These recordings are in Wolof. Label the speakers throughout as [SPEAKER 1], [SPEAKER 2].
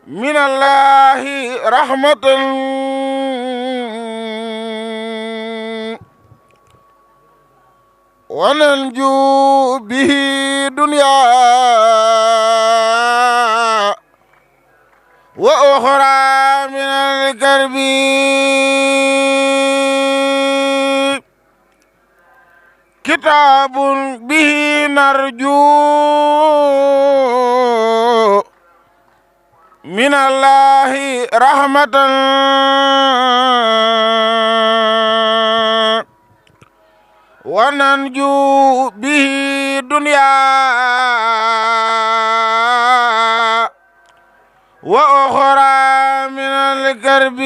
[SPEAKER 1] من الله رحمة وننجو به دنيا وأخرى من الكرب كتاب به نرجو من الله رحمة وننجو به دنيا وأخرى من الكرب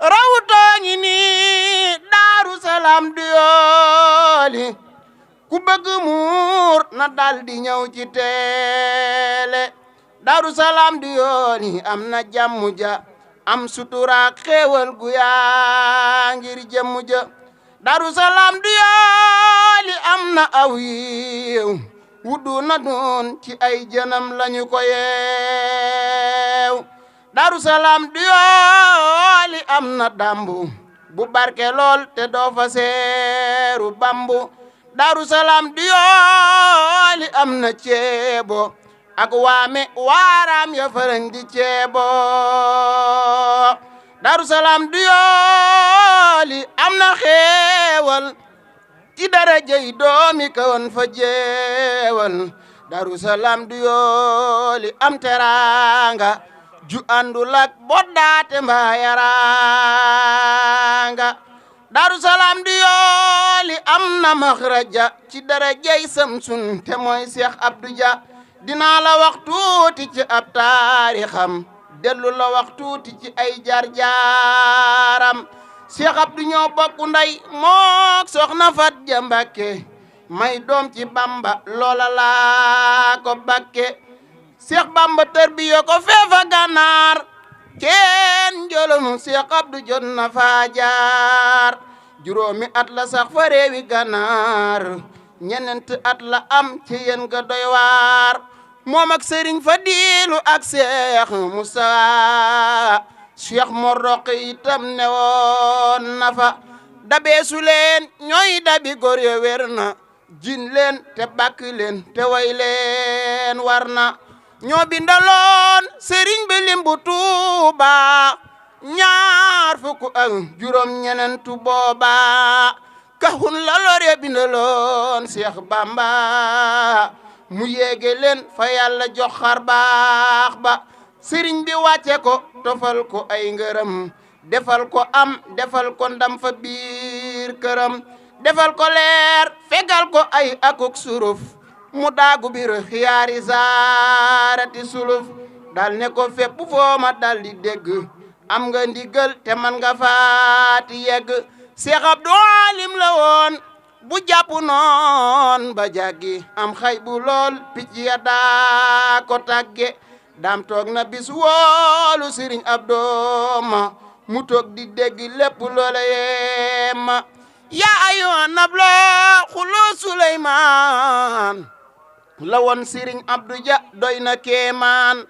[SPEAKER 1] rawtaangi Daaru Salaam Doyoly ku bëgg muur na daldi ñëw ci teele Daaru Salaam Doyoly am na jàmm ja am sutura xéewal gu yaa ngir jëmm ja Daaru Salaam Doyoly am na aw yiw wuddu na doon ci ay jënam lañu ko yeew Daaru Salaam Doyoly am na dambu bu barke lool te doo fa seeru bambu Daaru Salaam Doyoly am na ceebo ak waame waaraam ya farañ di ceebo Daaru Salaam Doyoly am na xeewal ci darajay doomi kawoon fa jeewal Daaru Salaam Doyoly am teraanga ju àndul ak boddaate mbaa yaraanga Daaru Salaam Doyoly am na maxraja ci darajay Samsun te mooy Cheikh Abdou Dia dinaa la wax tuuti ci ab taarixam dellu la wax tuuti ci ay jaar-jaaram Cheikh Abdou ñoo bokku ndey mook soxna Fat Ja Mbakke may doom ci Bamba loola laa ko bakke Cheikh Bamba tarbiya ko feefa Gànnaar kenn jolomu Cheikh Abdou jot na faa jaar juróomi at la sax fa réewi Gànnaar ñenent at la am ci yéen ga doy waar moom ak Sëriñ Fadilu ak Cheikh Moussa Cheikh Mor Roqi itam ne woon na fa dabeesu leen ñooy dabi góor ya wér na jin leen te bakk leen te way leen war na ñoo bindaloon sëriñ bi limbu Tuuba ñaar fukk ak juróom ñenentu booba kahun la lor ya bindaloon Cheikh Bamba mu yéege leen fa yàlla jox xar baax ba sëriñ bi wàcce ko tofal ko ay ngërëm defal ko am defal ko ndam fa biir këram defal ko leer fegal ko ay akuk suruf mu daagu bir xiyaari zaarati suluf dal ne ko fépp foo ma dal di dégg am nga ndigal te man nga faati yegg Cheikh Abdou alim la woon bu jàpp noon ba jàggi am xay bu lool picc ya daa ko tàgge daam toog na bis woolu Sëriñ Abdou ma mu toog di dégg lépp loola yema yaa ayyuhan nabla xulu Suleymaan la woon Sëriñ Abdou Dia doy na kéemaan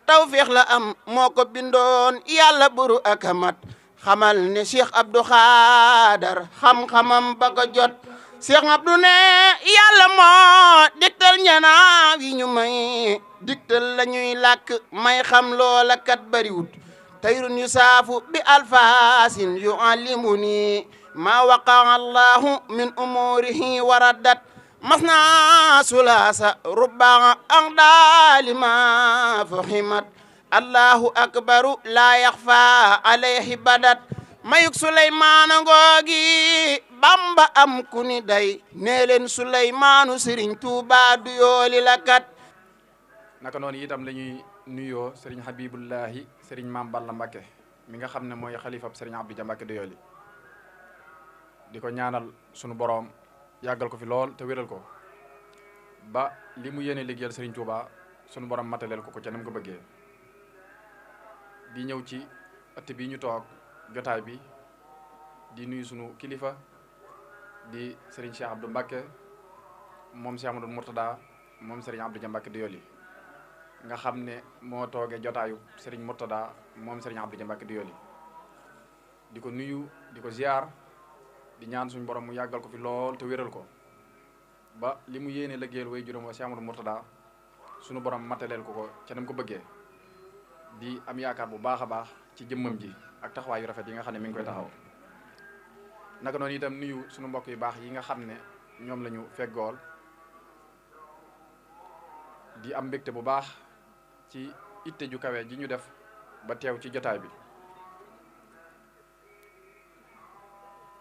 [SPEAKER 1] tawfeex la am moo ko bindoon yàlla buru akamat xamal ne Cheikh Abdou Khadar xam-xamam ba ko jot Cheikh Abdou ne yàlla moo diktal ñanaaw yi ñu may diktal la ñuy làkk may xam loola kat bariwut tayrun yu saafu bi alfaasin yu allimuni ma waqaa allahu min umurihi waraddat masna sulaasa rubaa ang daalima fahimat allahu akbaru la yaxfa alayhi badat mayuk Suleymaana ngoogi Bamba am ku ni day nee leen Suleymaanu Sëriñ Tuubaa Doyoly la kat
[SPEAKER 2] naka noonu itam la ñuy nuyoo Sëriñ Habibullahi Sëriñ Maam Balla Mbakke mi nga xam ne mooy xalifab Sëriñ Abdou Dia Mbakke Doyoly di ko ñaanal sunu boroom yàggal ko fi lool te wéral ko ba li mu yéene liggéeyal Sëriñ Tuubaa sunu borom mataleel ko ca nam ko bëggee di ñëw ci ëtt bi ñu toog jotaay bi di nuyu sunu kilifa di Serigne Cheikh Abdou Mbacké moom Cheikh Amadou Mourtada moom Serigne Abdou Dia Mbacké Doyoly nga xam ne moo tooge jotaayu sëriñ Murtada moom sëriñ Abdou Dia Mbacke Doyoly di ko nuyu di ko ziar di ñaan suñu borom mu yàggal ko fi lool te wéral ko ba li mu yéene liggéeyal way juróom wa Cheikh Amadou Murtada suñu borom mataleel ko ca nam ko bëggee di am yaakaar bu baax a baax ci jëmmam ji ak taxawaayu rafet yi nga xam ne mi ngi koy taxaw naka noonu itam nuyu suñu mbokk yu baax yi nga xam ne ñoom la ñu feggool di am mbégte bu baax ci itte ju kawe ji ñu def ba teew ci jotaay bi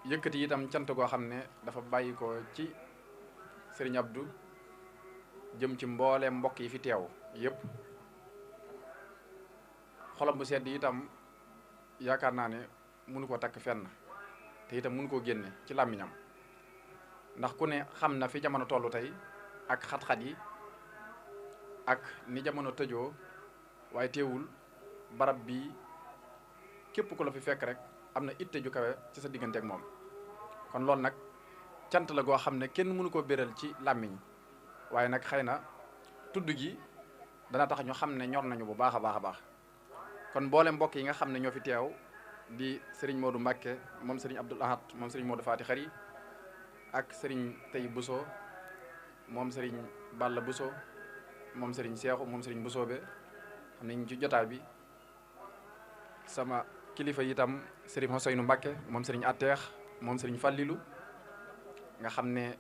[SPEAKER 2] yëkkati itam cant goo xam ne dafa bàyyi ko ci Serigne Abdou jëm ci mbooleem mbokk yi fi teew yépp xolam bu sedd itam yaakaar naa ne mënu ko takk fenn te itam mënu koo génne ci làmmiñam ndax ku ne xam na fi jamono tollu tey ak xat-xat yi ak ni jamono tëjoo waaye teewul barab bi képp ku la fi fekk rek am na itte ju kawe ci sa diggante ak moom kon loolu nag cant la goo xam ne kenn mënu koo béral ci làmmiñ waaye nag xëy na tudd gi dana tax ñu xam ne ñor nañu bu baax a baax a baax kon mboole mbokk yi nga xam ne ñoo fi teew di Serigne Modou Mbacke moom Serigne Abdoul Ahad moom Serigne Modou Fati Xari ak Serigne Tay Bousso moom Serigne Balla Bousso moom Serigne Seexu moom Serigne Bousso be xam ne ñu ci jotaay bi sama kilifa itam Serigne Ousseynou Mbacke moom Serigne Atteex moom Serigne Fallilu nga xam ne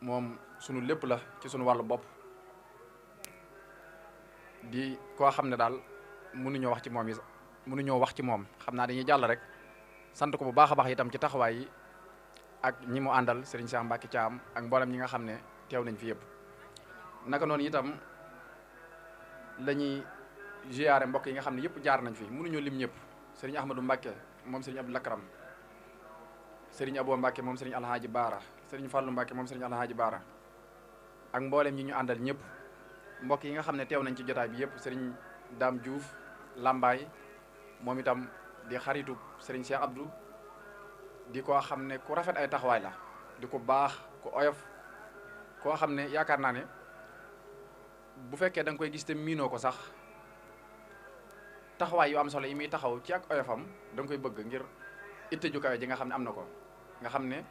[SPEAKER 2] moom sunu lépp la ci sunu wàllu bopp di koo xam ne daal mënuñoo wax ci moom yi mënuñoo wax ci moom xam naa dañuy jàll rek sant ko bu baax a baax itam ci taxawaay yi ak ñi mu àndal Serigne Cheikh Mbacke Thiam ak mboolem ñi nga xam ne teew nañ fi yëpp naka noonu itam la ñuy ziyaare mbokk yi nga xam ne yëpp jaar nañ fi mënuñoo lim ñëpp Serigne Ahmadou Mbacke moom Serigne Abdou Lakram Serigne Abo Mbacke moom Serigne Alhaji Baara Serigne Fallou Mbacke moom Serigne Alhaji Baara ak mboolem ñi ñu àndal ñëpp mbokk yi nga xam ne teew nañ ci jotaay bi yëpp Serigne Dame Diouf Lambaay moom itam di xaritu Serigne Cheikh Abdou di ko xam ne ku rafet ay taxawaay la di ko baax ku oyof koo xam ne yaakaar naa ne bu fekkee da nga koy gis te miinoo ko sax taxawaay yu am solo yi muy taxaw ci ak oyofam da nga koy bëgg ngir itte ju kawe ji nga xam ne am na ko nga xam ne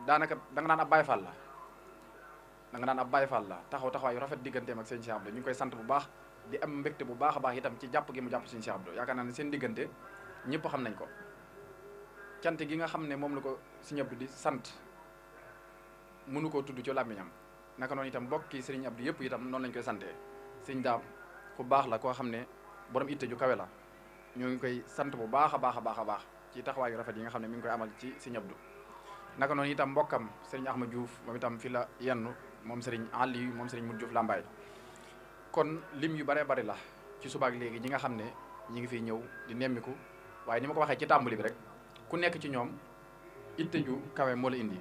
[SPEAKER 2] daanaka da nga naan ab Baay Faal la da nga naan ab Baay Faal la taxawaay yu rafet digganteem ak sëñ Cheikh Abdou ñu ngi koy sant bu baax di am mbégte bu baax a baax itam ci jàpp gi mu jàpp sëñ Cheikh Abdou yaakaar naa ne seen diggante ñëpp xam nañ ko cant gi nga xam ne moom la ko sëñ Abdou di sant mënu koo tudd ci làmmiñam naka noonu itam mbokki sëriñ Abdou yëpp itam noonu lañ koy santee sëñ Daam ku baax la koo xam ne borom itte ju kawe la ñoo ngi koy sant bu baax a baax a baax a baax ci taxawaay yu rafet yi nga xam ne mi ngi koy amal ci sëñ Abdou naka noonu itam mbokkam sëriñ Ahmad Diouf moom itam fi la yenn moom sëriñ Ali moom sëriñ Mut Diouf Lambaay kon lim yu bare bari la ci subaak léegi ñi nga xam ne ñi ngi fiy ñëw di nemmiku waaye ni ma ko waxee ci tàmbali bi rek ku nekk ci ñoom itte ju kawe moo la indi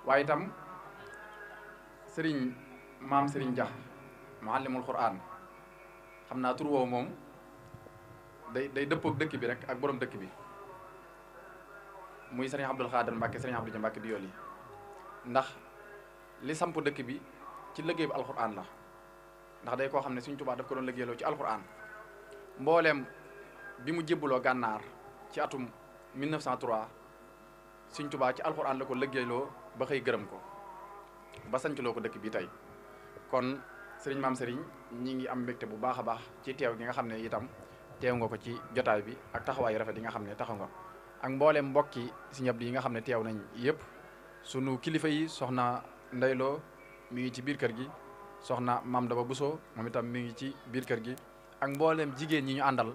[SPEAKER 2] waaye itam sëriñ maam sëriñ Dia muallimul Qur'an xam naa tur woowu moom day dëppook dëkk bi rek ak borom dëkk bi muy sëriñ Abdul Xaadir Mbàkke sëriñ Abdou Dia Mbàkke Doyoly ndax li samp dëkk bi ci liggéey bu alquran la ndax day koo xam ne Sëriñ Tuubaa daf ko doon liggéeyloo ci alquran mbooleem bi mu jébbaloo gànnaar ci atum 1903 Sëriñ Tuubaa ci alquran la ko liggéeyloo ba xëy gërëm ko ba sancloo ko dëkk bi tey kon sëriñ maam sëriñ ñi ngi am mbégte bu baax a baax ci teew gi nga xam ne itam teew nga ko ci jotaay bi ak taxawaayu rafet yi nga xam ne taxaw nga ak mbooleem mbokki Sëriñ Abdou yi nga xam ne teew nañ yëpp sunu kilifa yi soxna Ndeyloo mi ngi ci biir kër gi soxna Maam Daba Bousso moom itam mi ngi ci biir kër gi ak mbooleem jigéen ñi ñu àndal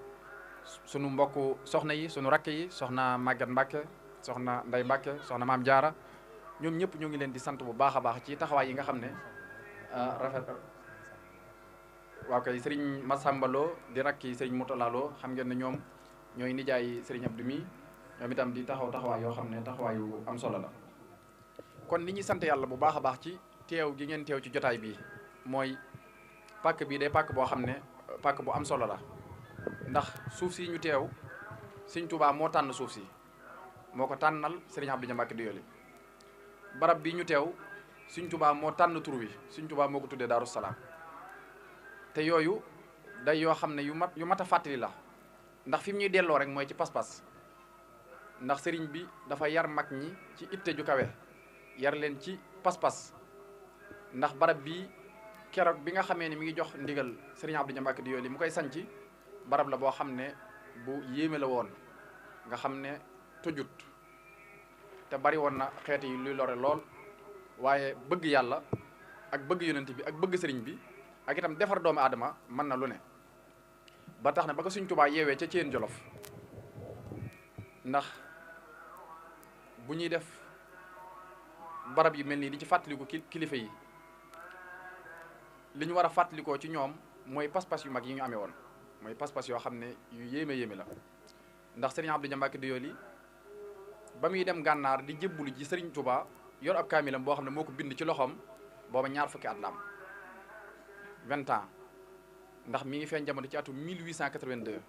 [SPEAKER 2] sunu mbokku soxna yi sunu rakk yi soxna Maguette Mbacke soxna Ndey Mbacke soxna Maam Jaara ñoom ñëpp ñu ngi leen di sant bu baax a baax ci taxawaay yi nga xam ne rafet waaw kay Serigne Massamba Lo di rakki Serigne Moutala Lo xam ngeen ne ñoom ñooy nijaay Serigne Abdou mi ñoom itam di taxawaay yoo xam ne taxawaayu am solo la kon li ñuy sant yàlla bu baax a baax ci teew gi ngeen teew ci jotaay bi mooy pàkk bii day pàkk boo xam ne pàkk bu am solo la ndax suuf si ñu teew Sëriñ Tuubaa moo tànn suuf si moo ko tànnal Sëriñ Abdou Dia Mbacke Doyoly barab bi ñu teew Sëriñ Tuubaa moo tànn tur wi Sëriñ Tuubaa moo ko tuddee Daaru Salaam te yooyu day yoo xam ne yu mat a fàttali la ndax fi mu ñuy delloo rek mooy ci pas-pas ndax sëriñ bi dafa yar mag ñi ci itte ju kawe yar leen ci pas-pas ndax barab bi keroog bi nga xamee ne mi ngi jox ndigal sëriñ Abdou Dia Mbacke Doyoly mu koy sanc barab la boo xam ne bu yéeme la woon nga xam ne tujut te bari woon na xeet yi luy lore lool waaye bëgg yàlla ak bëgg yonent bi ak bëgg sëriñ bi ak itam defar doomu aadama mën na lu ne ba tax na ba ko Sëriñ Tuubaa yeewee ca Ceen Jolof ndax bu ñuy def barab yu mel nii di ci fàttaliku kilifa yi li ñu war a fàttalikoo ci ñoom mooy pas-pas yu mag yi ñu amee woon mooy pas-pas yoo xam ne yu yéeme la ndax Sëriñ Abdou Dia Mbacke Doyoly ba muy dem gànnaar di jébbulu ji Sëriñ Tuubaa yor ab kaamilam boo xam ne moo ko bind ci loxoom booba ñaar fukki at la am 20 ans ndax mi ngi feeñ jamono ci atum 1882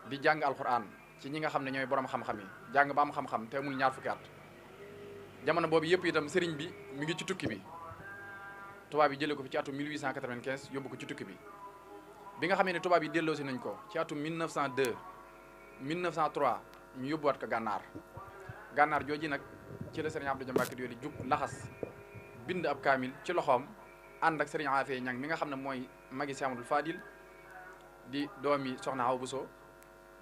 [SPEAKER 2] di jàng alxuraan ci ñi nga xam ne ñooy borom xam-xam yi jàng ba am xam-xam te amul ñaar fukki at jamono boobu yëpp itam sëriñ bi mi ngi ci tukki bi tubaab yi jëlee ko fi ci atum 1895 yóbbu ko ci tukki bi nga xamee ne tubaab yi delloosi nañ ko ci atum 1902 1903 ñu yóbbuwaat ko gànnaar jooji nag ci la sëriñ Abdou Dia Mbacke Doyoly jug laxas bind ab kaamil ci loxoom ànd ak sëriñ Afee Ñang mi nga xam ne mooy magi Si Amadul Fadil di doomi soxna Awa Buso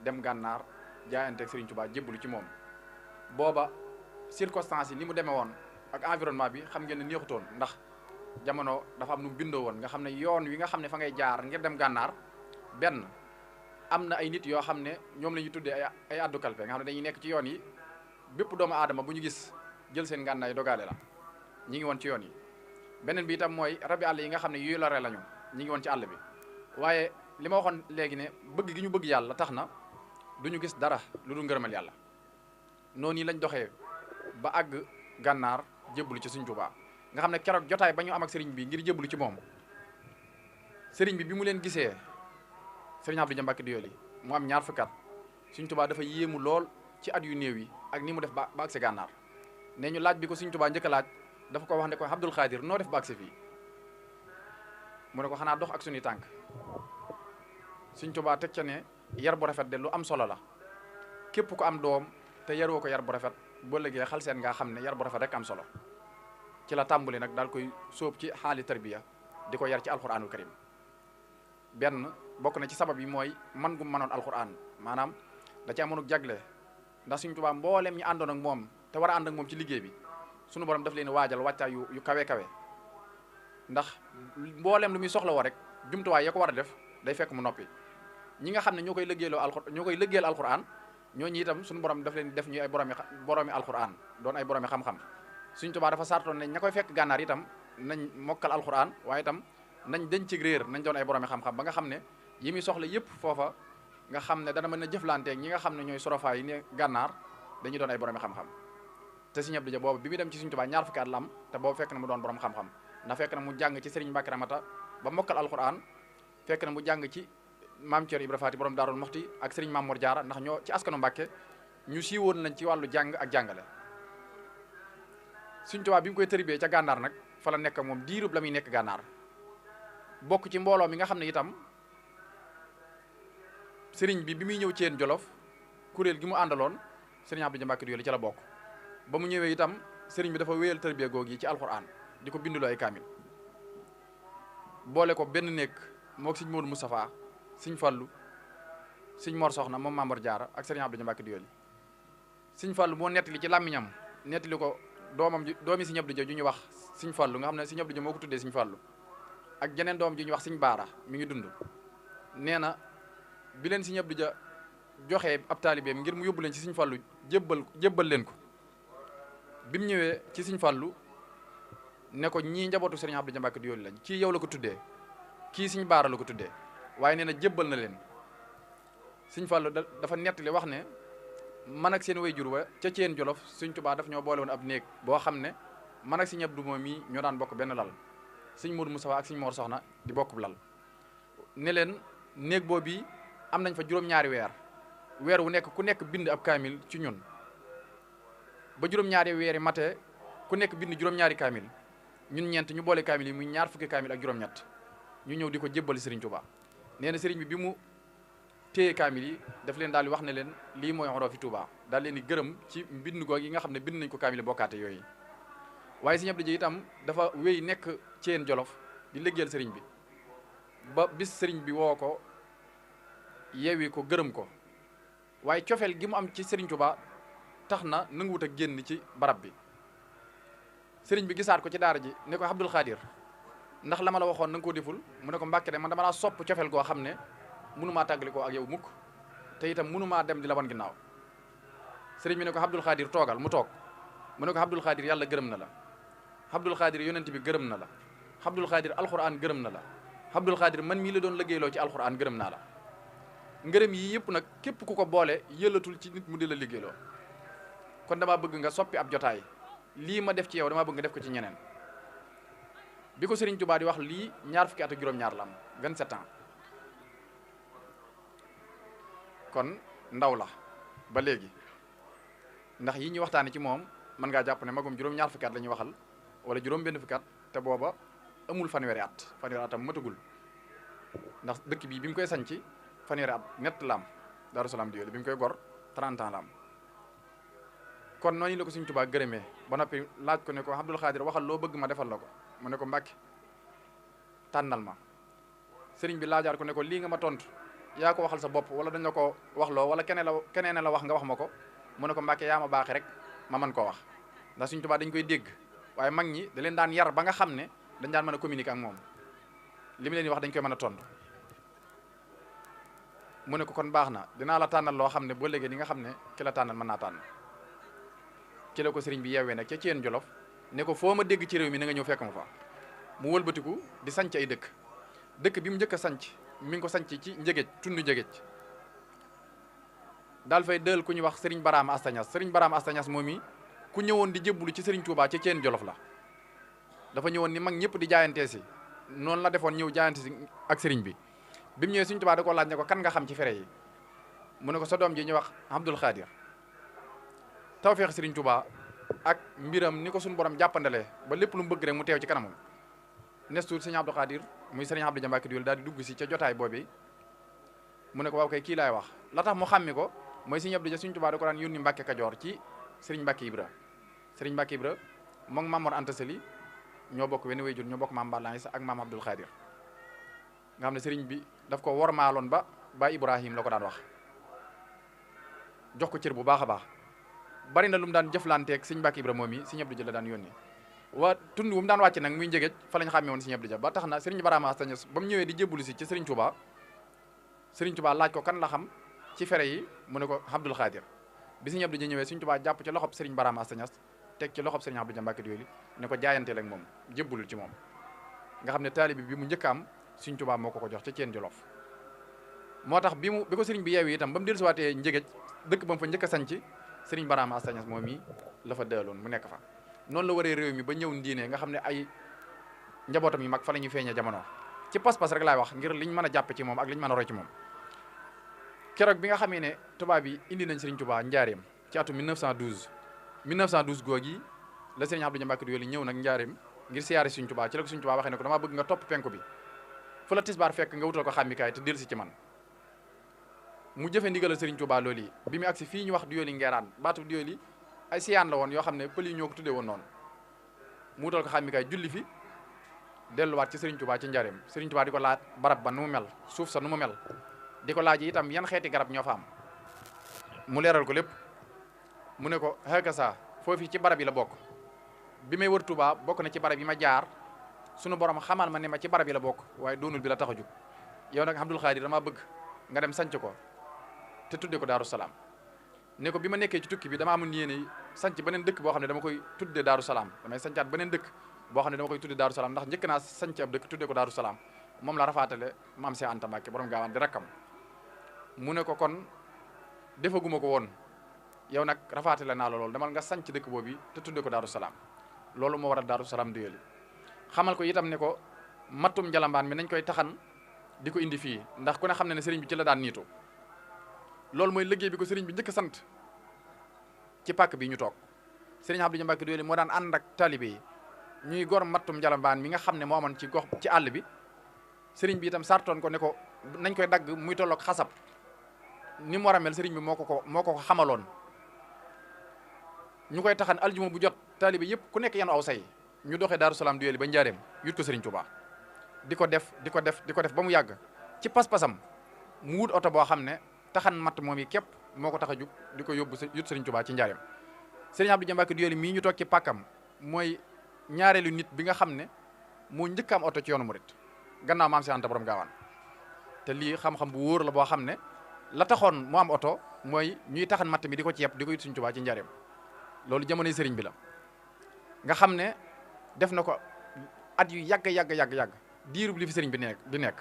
[SPEAKER 2] dem gànnaar jaayanteeg sëriñ Tuubaa jébbalu ci moom booba circonstances yi ni mu demee woon ak environnement bi xam ngeen ne neexutoon ndax jamono dafa am nu mu bindoo woon nga xam ne yoon wi nga xam ne fa ngay jaar ngir dem gànnaar benn am na ay nit yoo xam ne ñoom la ñuy tuddee ay addu kalpe nga xam ne dañuy nekk ci yoon yi bépp doomu aadama bu ñu gis jël seen ngànnaay dogaale la ñi ngi woon ci yoon yi beneen bi itam mooy rabi àll yi nga xam ne yuy lore lañu ñi ngi woon ci àll bi waaye li ma waxoon léegi ne bëgg gi ñu bëgg yàlla tax na du ñu gis dara lu dul ngërëmal yàlla noonu yi lañ doxee ba àgg gànnaar jébbalu ci Sëriñ Tuubaa nga xam ne keroog jotaay ba ñu am ak sëriñ bi ngir jébbalu ci moom sëriñ bi mu leen gisee sëriñ Abdou Dia Mbacke Doyoly mu am ñaar fukki at Sëriñ Tuubaa dafa yéemu lool ci at yu néew yi ak ni mu def ba agsi gànnaar ne ñu laaj bi ko Sëriñ Tuubaa njëkk a laaj dafa ko wax ne ko Abdul Xaadir noo def ba agsi fii mu ne ko xanaa dox ak suñuy tànk Sëriñ Tuubaa teg ca ne yar bu rafet de lu am solo la képp ku am doom te yaroo ko yar bu rafet boo léegi xal seen nga xam ne yar bu rafet rek am solo ci la tàmbali nag daal koy sóob ci xaali tarbiya di ko yar ci alquranul karim benn bokk na ci sabab yi mooy man gu mënoon alquran maanaam da ci amoon jagle ndax Sëriñ Tuubaa mboolem ñi àndoon ak moom te war a ànd ak moom ci liggéey bi sunu borom daf leen waajal wàccaay yu kawe ndax mboolem lu muy soxla woo rek jumtuwaay ya ko war a def day fekk mu noppi ñi nga xam ne ñoo koy liggéeyal alquran ñooñu itam sunu borom daf leen def ñuy ay boroomi alquran doon ay boroomi xam-xam Sëriñ Tuubaa dafa sartoon ne ña koy fekk gànnaar itam nañ mokkal alquran waaye itam nañ denc ci réer nañ doon ay boroomi xam-xam ba nga xam ne yi muy soxla yëpp foofa nga xam ne dana mën a jëflanteeg ñi nga xam ne ñooy sorofa yi ne gànnaar dañuy doon ay boroomi xam-xam te Sëriñ Abdou Dia boobu bi muy dem ci Sëriñ Tuubaa ñaar fukki at la am te boobu fekk na mu doon borom xam-xam ndax fekk na mu jàng ci Sëriñ Mbàkke Ramata ba mokkal alquran fekk na mu jàng ci maam Thierno Ibra Faati borom Daarul Muxti ak Sëriñ Mamour Diarra ndax ñoo ci askanu Mbàkke ñu siiwoon lañ ci wàllu jàng ak jàngale Sëriñ Tuubaa bi mu koy tërbiyee ca gànnaar nag fa la nekk moom diirub la muy nekk gànnaar bokk ci mbooloo mi nga xam ne itam sëriñ bi muy ñëw Ceen Jolof kuréel gi mu àndaloon Sëriñ Abdou Dia Mbacke Doyoly ci la bokk ba mu ñëwee itam sëriñ bi dafa wéyal tërbiya googu yi ci alquran di ko binduloo ay kaamil boole ko benn nekk moog Sëriñ Modou Moustapha Sëriñ Fallu Sëriñ Mor Soxna moom Mamour Diarra ak Sëriñ Abdou Dia Mbacke Doyoly Sëriñ Fallu moo nettali ci làmmiñam nettali ko doomi Sëriñ Abdou Dia ju ñuy wax Sëriñ Fallu nga xam ne Sëriñ Abdou Dia moo ko tuddee Sëriñ Fallu ak jeneen doom ju ñuy wax Sëriñ Baara mi ngi dund nee na bi leen Sëriñ Abdou Dia joxee ab taalibeem ngir mu yóbbu leen ci Sëriñ Fallu jébbal leen ko bi mu ñëwee ci Sëriñ Fallu ne ko ñii njabootu Sëriñ Abdou Dia Mbacke Doyoly lañ kii yow la ko tuddee kii Sëriñ Baara la ko tuddee waaye nee na jébbal na leen Sëriñ Fallu dafa nettali wax ne man ak seen waajur wa ca Ceen Jolof Sëriñ Tuubaa daf ñoo boole woon ab néeg boo xam ne man ak Sëriñ Abdou moom mii ñoo daan bokk benn lal Sëriñ Modou Moustapha ak Sëriñ Mor Soxna di bokk lal ne leen néeg boobu am nañ fa juróom-ñaari weer wu nekk ku nekk bind ab kaamil ci ñun ba juróom-ñaari weeri matee ku nekk bind juróom-ñaari kaamil ñun ñeent ñu boole kaamil yi muy ñaar fukki kaamil ak juróom-ñett ñu ñëw di ko jébbali sëriñ Touba. nee na sëriñ bi mu téye kaamil yi daf leen daal di wax ne leen lii mooy xorofi Touba daal leen di gërëm ci mbind goog yi nga xam ne bind nañ ko kaamil bokkaate yooyu. waaye sëriñ Abdou Dia itam dafa wéy nekk Thiène Jolof di liggéeyal sëriñ bi ba bis sëriñ bi woo ko yeewi ko gërëm ko waaye cofeel gi mu am ci sëriñ Touba tax na nanguwut a génn ci barab bi. sëriñ bi gisaat ko ci daara ji ne ko Abdul Xaadir ndax la ma la waxoon na nga koo deful mu ne ko Mbàkke de man dama laa sopp cofeel goo xam ne mënumaa tàggali ko ak yow mukk te itam mënumaa dem di la wan ginnaaw. sëriñ bi ne ko Abdul Xaadir toogal mu toog mu ne ko Abdul Xaadir yàlla gërëm na la Abdul Xaadir yonent bi gërëm na la Abdul Xaadir alxuraan gërëm na la Abdul Xaadir man mii la doon liggéeyloo ci alxuraan gërëm naa la. ngërëm yi yëpp nag képp ku ko boole yëllatul ci nit mu di la liggéeyloo kon damaa bëgg nga soppi ab jotaay lii ma def ci yow damaa bëgg nga def ko ci ñeneen. bi ko Serigne Touba di wax lii ñaar fukki at ak juróom-ñaar la am 27 ans kon ndaw la ba léegi ndax yi ñuy waxtaane ci moom mën ngaa jàpp ne magum juróom-ñaar fukki at la ñuy waxal wala juróom-benn fukki at te booba amul fanweeri atam matagul ndax dëkk bi mu koy sañci fanweeri at nett la am Daaru Salaam di bi mu koy gor 30 ans la am. kon noonu la ko Serigne Touba gërëmee ba noppi laaj ko ne ko Abdul Xaadir waxal loo bëgg ma defal la ko mu ne ko Mbàkke tànnal ma. sëriñ bi laajaat ko ne ko lii nga ma tontu yaa ko waxal sa bopp wala dañ la ko wax loo wala keneen la wax nga wax ma ko mu ne ko Mbàkke yaa ma baaxee rek ma mën koo wax ndax Serigne Touba dañ koy dégg waaye mag ñi da leen daan yar ba nga xam ne dañ daan mën a communiquer ak moom li mu leen di wax dañ koy mën a tontu. mu ne ko kon baax na dinaa la tànnal loo xam ne boo léegi di nga xam ne ki la tànnal mën naa tànn. ci la ko sëriñ bi yeewee nag ca Thiène Jolof ne ko foo ma dégg ci réew mi na nga ñëw fekk ma fa mu wëlbatiku di sanc ay dëkk bi mu njëkk a sanc mi ngi ko sanc ci njëgëj tund njëgëj daal fay dël ku ñuy wax sëriñ Baraama Astañas sëriñ Baraama Astañas moom mi ku ñëwoon di jébbalu ci sëriñ Touba ca Thiène Jolof la dafa ñëwoon ni mag ñëpp di jaayantee si noonu la defoon ñëw jaayante si ak sëriñ bi bi mu ñëwee sëriñ Touba da ko laaj ne ko kan nga xam ci fere yi mu ne ko sa doom ji ñu wax Abdul Xaadir tawfeex Serigne Touba ak mbiram ni ko suñu borom jàppandalee ba lépp lu mu bëgg rek mu teew ci kanamam nestuut Serigne Abdou Khadir muy Serigne Abdou Dia Mbacké Doyoly daal di dugg si ca jotaay boobu mu ne ko waaw kay kii laay wax la tax mu xàmmi ko mooy Serigne Abdou Dia Serigne Touba da ko daan yónni Mbàkke Kajoor ci Serigne Mbàkke Ibra moom Maam Mor Anta Sali ñoo bokk wenn wayjur ñoo bokk Maam Balla Isa ak Maam Abdoul Khadir nga xam ne Serigne bi daf ko wormaaloon ba Ibrahim la ko daan wax jox ko cër bu baax a baax bari na lu mu daan jëflanteeg Serigne Mbàkke Ibra moom yi Serigne Abdou Dia la daan yónni waa tund wu mu daan wàcc nag muy njëgeej fa lañ xàmmee woon Serigne Abdou Dia ba tax na Serigne Barama Astañas ba mu ñëwee di jébbalu si ci Serigne Touba laaj ko kan la xam ci fere yi mu ne ko Abdoul Khadir bi Serigne Abdou Dia ñëwee Serigne Touba jàpp ci loxob Serigne Barama Astañas teg ci loxob Serigne Abdou Dia Mbacké Doyoly ne ko jaayanteel ak moom jébbalul ci moom nga xam ne taalibi bi mu njëkk am Serigne Touba moo ko jox ca Thiène Jolof moo tax bi ko Serigne bi yeewi itam ba mu dellusiwaatee njëgeej dëkk ba mu fa njëkk a sanc Serigne Barama Astañas moom mi la fa dëloon mu nekk fa noonu la waree réew mi ba ñëw ndiine nga xam ne ay njabootam yu mag fa la ñuy feeñee jamono ci pas-pas rek laay wax ngir liñ mën a jàpp ci moom ak liñ mën a roy ci moom keroog bi nga xamee ne tubaab yi indi nañ Serigne Touba njaareem ci atum 1912 googi la Serigne Abdou Dia Mbacké Doyoly ñëw nag njaareem ngir siyaare Serigne Touba ci la ko Serigne Touba waxee ne ko damaa bëgg nga topp penku bi fu la tisbaar fekk nga wutal ko xàmmikaay te dellu si ci man mu jëfe ndigalal Serigne Touba loolu yi bi mu agsi fii ñu wax Doyoly Ngeeraan baatu Doyoly ay siyaan la woon yoo xam ne pël yi ñoo ko tuddee woon noonu mu wutal ko xàmmikaay julli fi delluwaat ci Serigne Touba ci njaareem Serigne Touba di ko laaj barab ba nu mu mel suuf sa nu mu mel di ko laaj itam yan xeeti garab ñoo fa am mu leeral ko lépp mu ne ko xëkasa foofu ci barab yi la bokk bi may wër Touba bokk na ci barab yi ma jaar sunu borom xamal ma ne ma ci barab yi la bokk waaye doonul bi la tax a jug yow nag Abdoul Khadir dama bëgg nga dem sanc ko te tudde ko Daaru Salaam ne ko bi ma nekkee ci tukki bi dama amoon yéene sanc beneen dëkk boo xam ne dama koy tudde Daaru Salaam damay sancaat beneen dëkk boo xam ne dama koy tudde Daaru Salaam ndax njëkk naa sanc ab dëkk tudde ko Daaru Salaam moom la rafaatale maam Cheikh Anta Mbacké borom gaawaan di rakkam mu ne ko kon defaguma ko woon yow nag rafaatale naa la loolu demal nga sanc dëkk boobu te tudde ko Daaru Salaam loolu moo waral Daaru Salaam Doyoly xamal ko itam ne ko mattum njalambaan mi nañ koy taxan di ko indi fii ndax ku ne xam ne ne sëriñ bi ci la daan niitu loolu mooy liggéey bi ko sëriñ bi njëkk a sant ci pàkk bi ñu toog sëriñ Abdou Dia Mbacké Doyoly moo daan ànd ak talibé yi ñuy gor mattum njalambaan mi nga xam ne moo amoon ci gox ci àll bi sëriñ bi itam sartoon ko ne ko nañ koy dagg muy tolloog xasab ni mu war a mel sëriñ bi moo ko xamaloon ñu koy taxan aljuma bu jot taalibe yëpp ku nekk yanu aw say ñu doxee Daaru Salaam Duyeli ba Njaareem yut ko sëriñ Tuubaa di ko def ba mu yàgg ci pas-pasam mu wut oto boo xam ne taxan matt moom yi képp moo ko tax a jug di ko yóbbu yut sëriñ Tuubaa ci Njaareem sëriñ Abdou Dia Mbacke Duyeli mii ñu toog ci pàkkam mooy ñaareelu nit bi nga xam ne moo njëkk am oto ci yoonu murit gannaaw maam si Anta borom gaawaan te lii xam-xam bu wóor la boo xam ne la taxoon mu am oto mooy ñuy taxan matt mi di ko ceeb di ko yut sëriñ Tuubaa ci Njaareem loolu jamonoy sëriñ bi la nga xam ne def na ko at yu yàgg diirub li fi sëriñ bi nekk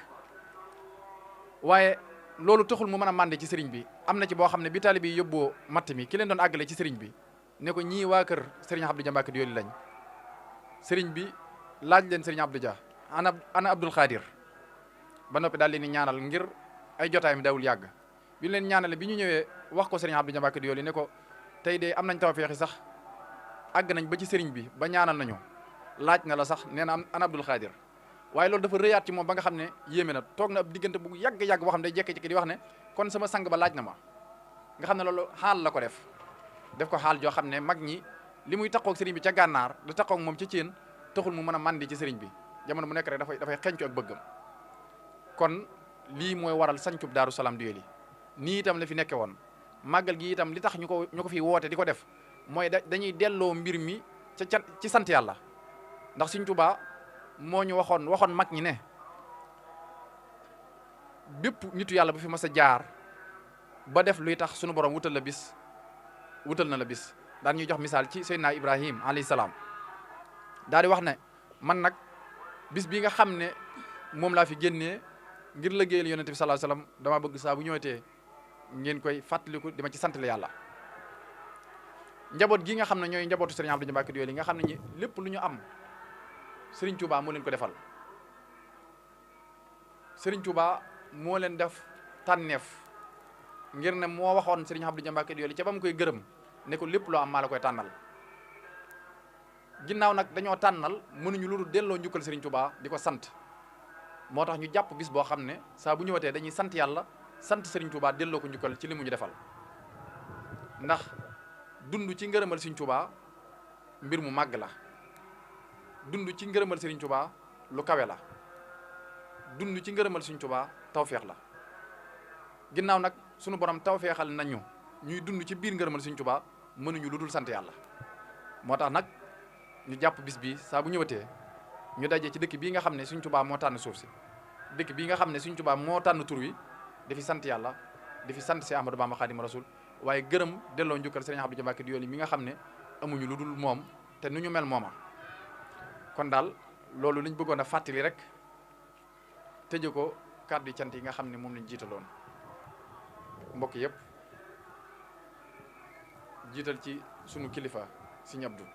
[SPEAKER 2] waaye loolu taxul mu mën a mànde ci sëriñ bi am na ci boo xam ne bi taalibe yi yóbboo matt mi ki leen doon àggale ci sëriñ bi ne ko ñii waa kër sëriñ Abdou Dia Mbacke Duyeli lañ sëriñ bi laaj leen sëriñ Abdou Dia ana Abdul Xaadir ba noppi daal leen di ñaanal ngir ay jotaay mi dawul yàgg bi leen ñaanale bi ñu ñëwee wax ko sëriñ Abdou Dia Mbacke Duyeli ne ko tey de am nañ tawfeexi sax àgg nañ ba ci sëriñ bi ba ñaanal nañu laaj na la sax nee na ana Abdul Xaadir waaye loolu dafa rëyaat ci moom ba nga xam ne yéeme na toog na ab diggante bu yàgg boo xam ne day jékki-jékki di wax ne kon sama sang ba laaj na ma nga xam ne loolu xaal la ko def ko xaal joo xam ne mag ñi li muy taxaw ak sëriñ bi ca gànnaar da taxaw ak moom ca Ceen taxul mu mën a mandi ci sëriñ bi jamono bu nekk rek dafay xencu ak bëggam kon lii mooy waral sancub Daaru Salaam Duyeli nii itam la fi nekke woon màggal gi itam li tax ñu ko fi woote di ko def mooy dañuy delloo mbir mi ci sant yàlla ndax Sëriñ Tuubaa moo ñu waxoon mag ñi ne bépp nitu yàlla bu fi mas a jaar ba def luy tax sunu borom wutal na la bis daan ñuy jox misaal ci Seydina Ibrahim alayhi salaam daal di wax ne man nag bis bi nga xam ne moom laa fi génnee ngir liggéeyal yonent bi sallallahu alayhi wasallam dama bëgg saa bu ñëwetee ngeen koy fàttaliku dima ci sant la yàlla njaboot gi nga xam ne ñooy njabootu Serigne Abdou Dia Mbacke Duyeli nga xam ne ñi lépp lu ñu am Serigne Touba moo leen ko defal Serigne Touba moo leen def tànneef ngir ne moo waxoon Serigne Abdou Dia Mbacke Duyeli ca ba mu koy gërëm ne ko lépp loo am maa la koy tànnal ginnaaw nag dañoo tànnal mënuñu lu dul delloo njukkal Serigne Touba di ko sant moo tax ñu jàpp bis boo xam ne saa bu ñëwatee dañuy sant yàlla sant Serigne Touba delloo ko njukkal ci li mu ñu defal ndax dund ci ngërëmal Serigne Touba mbir mu màgg la dund ci ngërëmal Serigne Touba lu kawe la dund ci ngërëmal Serigne Touba tawfeex la ginnaaw nag sunu borom tawfeexal nañu ñuy dund ci biir ngërëmal Serigne Touba mënuñu lu dul sant yàlla moo tax nag ñu jàpp bis bi saa bu ñëwatee ñu daje ci dëkk bii nga xam ne Serigne Touba moo tànn suuf si dëkk bii nga xam ne Serigne Touba moo tànn tur wi dafi sant yàlla dafi sant si Ahmadou Bamba Khadim Rasoul waaye gërëm delloo njukkal Serigne Abdou Dia Mbacke Duyeli mi nga xam ne amuñu lu dul moom te nu ñu mel mooma kon daal loolu liñ bëggoon a fàttali rek tëje ko kàddu yi cant yi nga xam ne moom lañ jiitaloon mbokk yëpp jiital ci sunu kilifa Serigne Abdou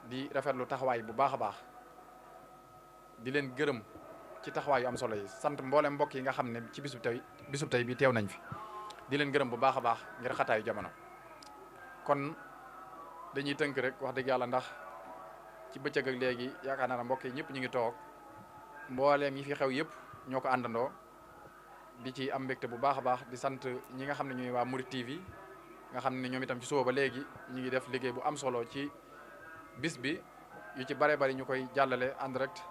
[SPEAKER 2] di rafetlu taxawaay bu baax a baax di leen gërëm ci taxawaay yu am solo yi sant mboolem mbokk yi nga xam ne ci bisub tey bi teew nañ fi di leen gërëm bu baax a baax ngir xataayu jamono kon dañuy tënk rek wax dëgg yàlla ndax ci bëccëg ak léegi yaakaar naa ne mbokk yi ñëpp ñu ngi toog mbooleem yi fi xew yëpp ñoo ko àndandoo di ci am mbégte bu baax a baax di sant ñi nga xam ne ñooy waa Murid TV nga xam ne ñoom itam ci suba ba léegi ñu ngi def liggéey bu am solo ci bis bi yu ci bare bari ñu koy jàllale en direct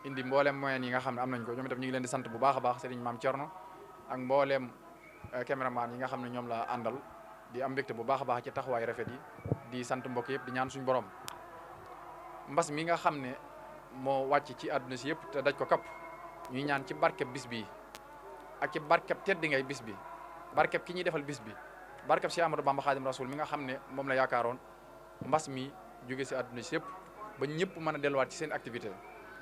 [SPEAKER 2] indi mbooleem moyen yi nga xam ne am nañ ko ñoom itam ñu ngi leen di sant bu baax a baax Serigne Mame Thierno ak mbooleem caméraman yi nga xam ne ñoom la àndal di am mbégte bu baax a baax ci taxawaay rafet yi di sant mbokk yëpp di ñaan suñu borom mbas mi nga xam ne moo wàcc ci àdduna si yëpp te daj ko kapp ñuy ñaan ci barkeb bis bi ak ci barkeb tedd ngay bis bi barkeb ki ñuy defal bis bi barkeb si Amadou Bamba Khadim Rasoul mi nga xam ne moom la yaakaaroon mbas mi jóge si àdduna si yëpp ba ñëpp mën a delluwaat ci seen activité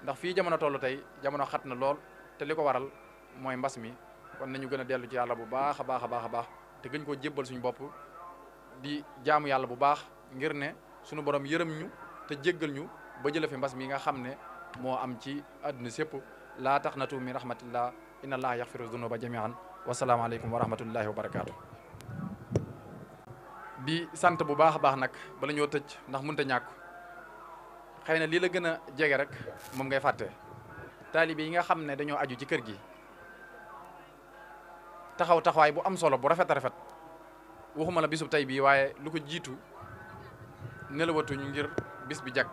[SPEAKER 2] ndax fii jamono toll tey jamono xat na lool te li ko waral mooy mbas mi kon nañu gën a dellu ci yàlla bu baax a baax a baax a baax te gën koo jébbal suñu bopp di jaamu yàlla bu baax ngir ne suñu borom yërëm ñu te jéggal ñu ba jële fi mbas mi nga xam ne moo am ci àdduna sépp laa taqnatu min rahmatillah inna allaha yaxfiru dunuba jamian wasalaamaaleykum wa rahmatullahi wa barakaatu. di sant bu baax a baax nag bala ñoo tëj ndax mënut a ñàkk xëy na lii la gën a jege rek moom ngay fàtte taalibe yi nga xam ne dañoo aju ci kër gi taxaw taxawaay bu am solo bu rafet a rafet waxuma la bisub tey bii waaye lu ko jiitu nelawatuñ ngir bis bi jag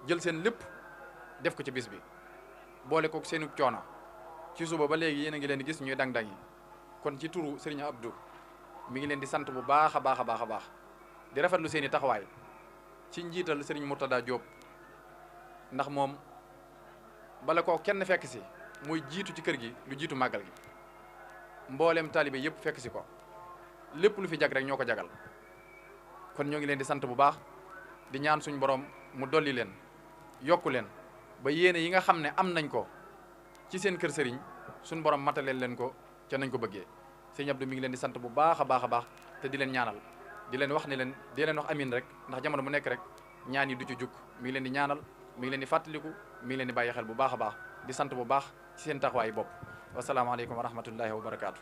[SPEAKER 2] jël seen lépp def ko ci bis bi boole ko seenu coono ci suba ba léegi yéen a ngi leen di gis ñuy dang-dang yi kon ci turu Serigne Abdou mi ngi leen di sant bu baax a baax a baax a baax di rafetlu seen i taxawaay ci njiital Serigne Mourtada Diop ndax moom bala ko kenn fekk si muy jiitu ci kër gi lu jiitu màggal gi mboolem taalibe yëpp fekk si ko lépp lu fi jag rek ñoo ko jagal kon ñoo ngi leen di sant bu baax di ñaan suñ borom mu dolli leen yokku leen ba yéene yi nga xam ne am nañ ko ci seen kër sëriñ suñ borom mataleel leen ko ca nañ ko bëggee sëñ Abdou mi ngi leen di sant bu baax a baax a baax te di leen ñaanal di leen wax ne leen di leen wax amin rek ndax jamono mu nekk rek ñaan yi du ci jukk mi ngi leen di ñaanal mi ngi leen di fàttaliku mi ngi leen di bàyyi xel bu baax a baax di sant bu baax ci seen taxawaay bopp wasalaamaaleykum wa rahmatullahi wa barakaatu.